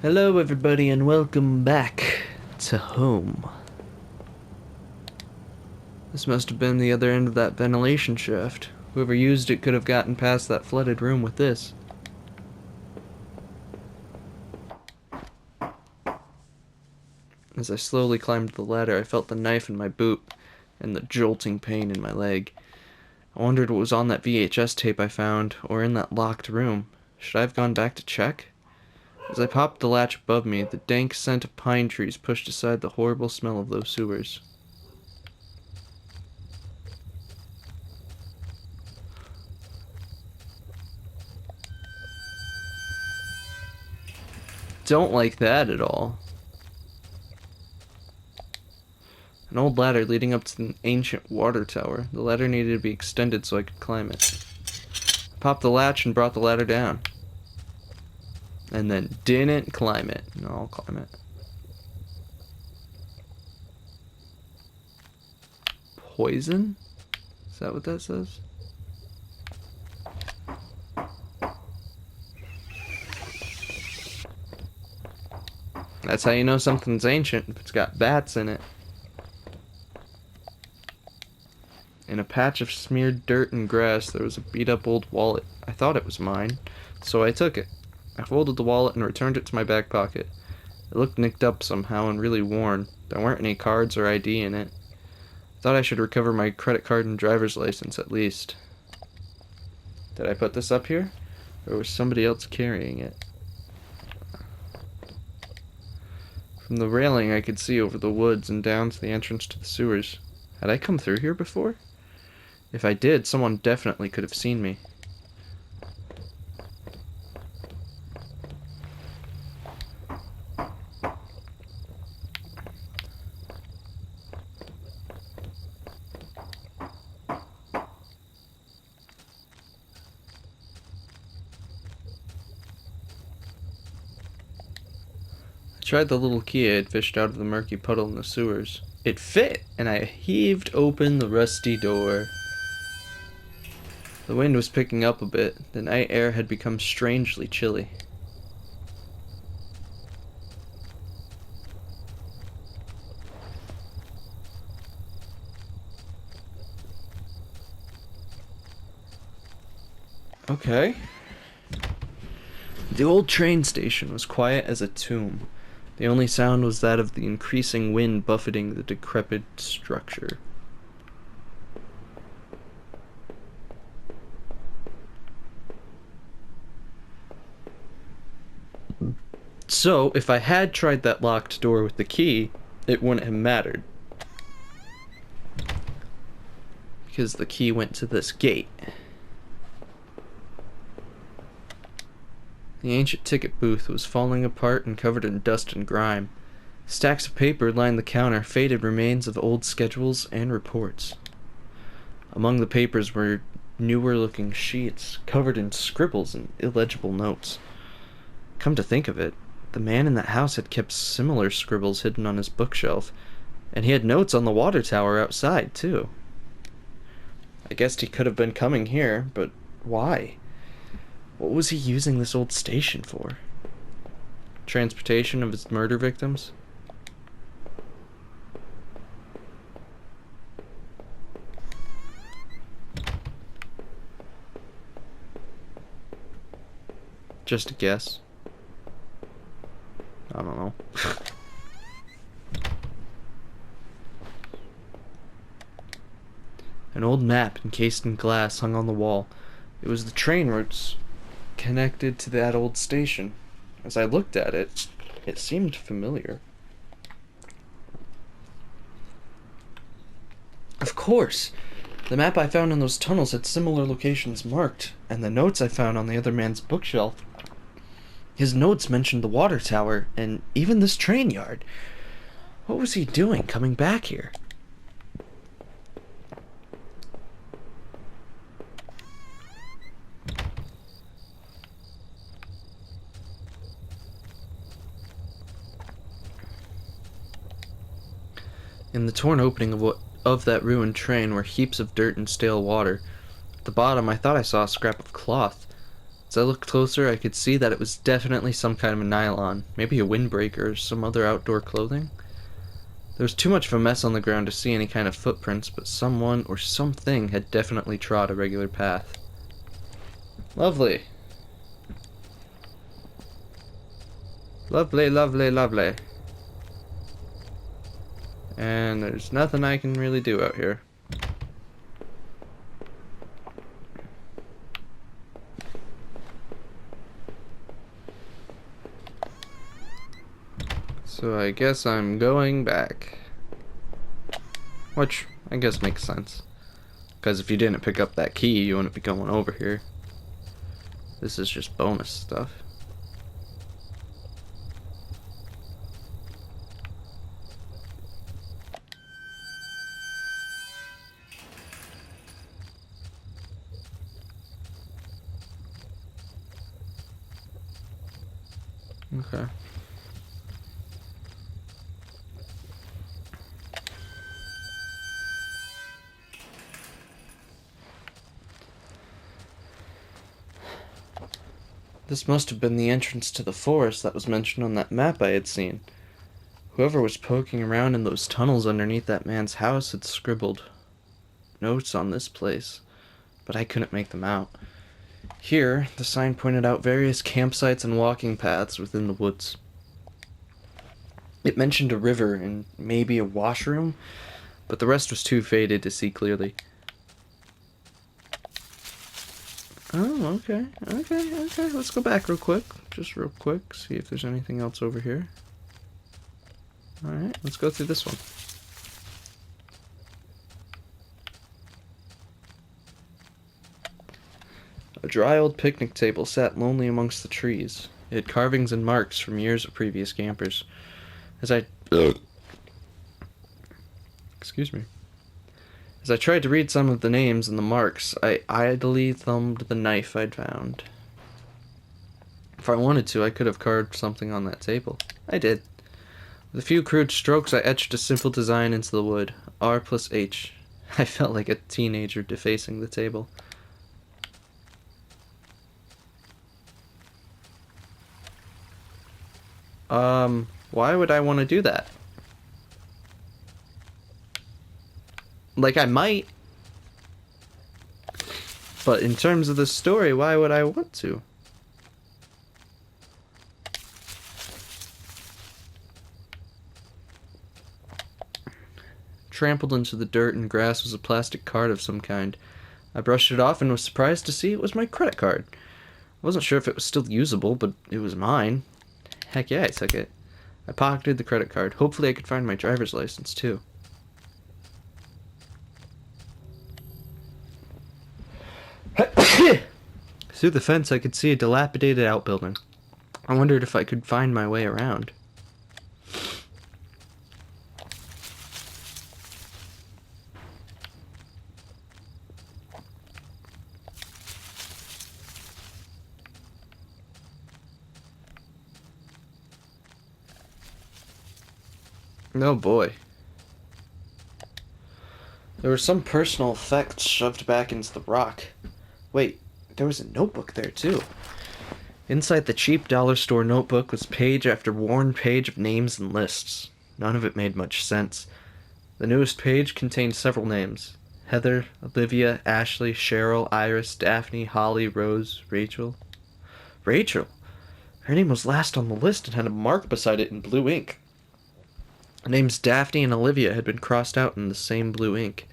Hello everybody and welcome back to home. This must have been the other end of that ventilation shaft. Whoever used it could have gotten past that flooded room with this. As I slowly climbed the ladder, I felt the knife in my boot and the jolting pain in my leg. I wondered what was on that VHS tape I found, or in that locked room. Should I have gone back to check? As I popped the latch above me, the dank scent of pine trees pushed aside the horrible smell of those sewers. Don't like that at all. An old ladder leading up to an ancient water tower. The ladder needed to be extended so I could climb it. I popped the latch and brought the ladder down. And then didn't climb it. No, I'll climb it. Poison? Is that what that says? That's how you know something's ancient, if it's got bats in it. In a patch of smeared dirt and grass, there was a beat-up old wallet. I thought it was mine, so I took it. I folded the wallet and returned it to my back pocket. It looked nicked up somehow and really worn. There weren't any cards or ID in it. I thought I should recover my credit card and driver's license at least. Did I put this up here? Or was somebody else carrying it? From the railing I could see over the woods and down to the entrance to the sewers. Had I come through here before? If I did, someone definitely could have seen me. I tried the little key I had fished out of the murky puddle in the sewers. It fit, and I heaved open the rusty door. The wind was picking up a bit. The night air had become strangely chilly. Okay. The old train station was quiet as a tomb. The only sound was that of the increasing wind buffeting the decrepit structure. So, if I had tried that locked door with the key, it wouldn't have mattered. Because the key went to this gate. The ancient ticket booth was falling apart and covered in dust and grime. Stacks of paper lined the counter, faded remains of old schedules and reports. Among the papers were newer-looking sheets, covered in scribbles and illegible notes. Come to think of it, the man in that house had kept similar scribbles hidden on his bookshelf, and he had notes on the water tower outside, too. I guessed he could have been coming here, but why? What was he using this old station for? Transportation of his murder victims? Just a guess. I don't know. An old map encased in glass hung on the wall. It was the train routes connected to that old station. As I looked at it, it seemed familiar. Of course! The map I found in those tunnels had similar locations marked, and the notes I found on the other man's bookshelf. His notes mentioned the water tower, and even this train yard. What was he doing coming back here? In the torn opening of that ruined train were heaps of dirt and stale water. At the bottom, I thought I saw a scrap of cloth. As I looked closer, I could see that it was definitely some kind of a nylon, maybe a windbreaker or some other outdoor clothing. There was too much of a mess on the ground to see any kind of footprints, but someone or something had definitely trod a regular path. Lovely. Lovely, lovely, lovely. And there's nothing I can really do out here. So I guess I'm going back. Which, I guess makes sense. Because if you didn't pick up that key, you wouldn't be going over here. This is just bonus stuff. Okay. This must have been the entrance to the forest that was mentioned on that map I had seen. Whoever was poking around in those tunnels underneath that man's house had scribbled notes on this place, but I couldn't make them out. Here, the sign pointed out various campsites and walking paths within the woods. It mentioned a river and maybe a washroom, but the rest was too faded to see clearly. Oh, okay. Let's go back real quick. Just real quick, see if there's anything else over here. Alright, let's go through this one. A dry old picnic table sat lonely amongst the trees. It had carvings and marks from years of previous campers. Excuse me. As I tried to read some of the names and the marks, I idly thumbed the knife I'd found. If I wanted to, I could have carved something on that table. I did. With a few crude strokes, I etched a simple design into the wood. R plus H. I felt like a teenager defacing the table. Why would I want to do that? Like, I might. But in terms of the story, why would I want to? Trampled into the dirt and grass was a plastic card of some kind. I brushed it off and was surprised to see it was my credit card. I wasn't sure if it was still usable, but it was mine. Heck yeah, I took it. I pocketed the credit card. Hopefully I could find my driver's license, too. Through the fence, I could see a dilapidated outbuilding. I wondered if I could find my way around. Oh boy. There were some personal effects shoved back into the rock. Wait, there was a notebook there too. Inside the cheap dollar store notebook was page after worn page of names and lists. None of it made much sense. The newest page contained several names. Heather, Olivia, Ashley, Cheryl, Iris, Daphne, Holly, Rose, Rachel. Rachel? Her name was last on the list and had a mark beside it in blue ink. The names Daphne and Olivia had been crossed out in the same blue ink.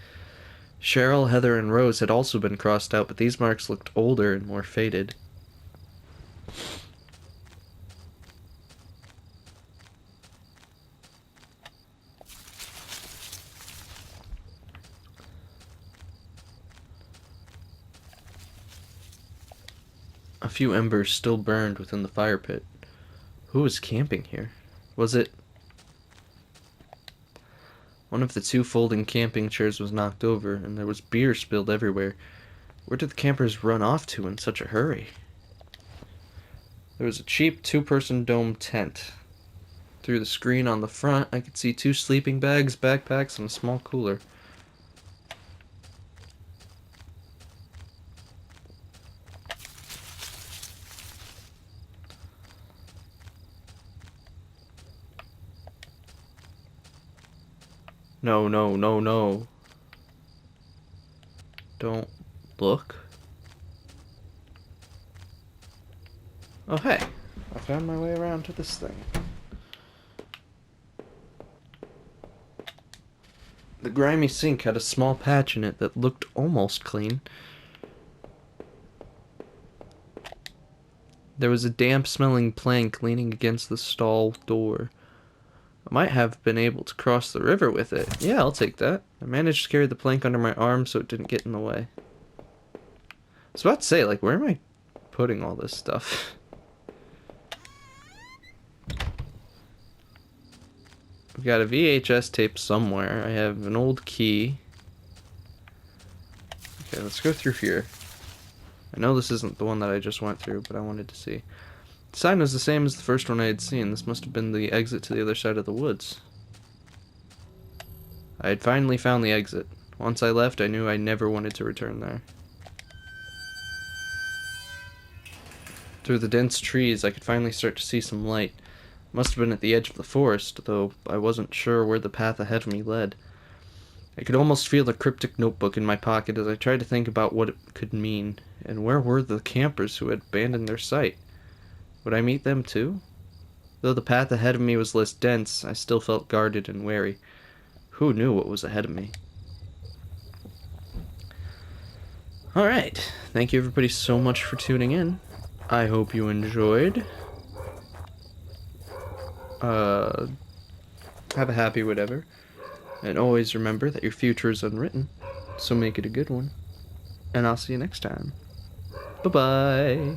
Cheryl, Heather, and Rose had also been crossed out, but these marks looked older and more faded. A few embers still burned within the fire pit. Who was camping here? Was it... One of the two folding camping chairs was knocked over, and there was beer spilled everywhere. Where did the campers run off to in such a hurry? There was a cheap two-person dome tent. Through the screen on the front, I could see 2 sleeping bags, backpacks, and a small cooler. No, no, no, no. Don't look. Oh, hey. I found my way around to this thing. The grimy sink had a small patch in it that looked almost clean. There was a damp-smelling plank leaning against the stall door. I might have been able to cross the river with it. Yeah, I'll take that. I managed to carry the plank under my arm so it didn't get in the way. I was about to say, like, where am I putting all this stuff? We've got a VHS tape somewhere. I have an old key. Okay, let's go through here. I know this isn't the one that I just went through, but I wanted to see. The sign was the same as the first one I had seen. This must have been the exit to the other side of the woods. I had finally found the exit. Once I left, I knew I never wanted to return there. Through the dense trees, I could finally start to see some light. It must have been at the edge of the forest, though I wasn't sure where the path ahead of me led. I could almost feel the cryptic notebook in my pocket as I tried to think about what it could mean, and where were the campers who had abandoned their site? Would I meet them too? Though the path ahead of me was less dense, I still felt guarded and wary. Who knew what was ahead of me? Alright, thank you everybody so much for tuning in. I hope you enjoyed. Have a happy whatever. And always remember that your future is unwritten, so make it a good one. And I'll see you next time. Bye-bye.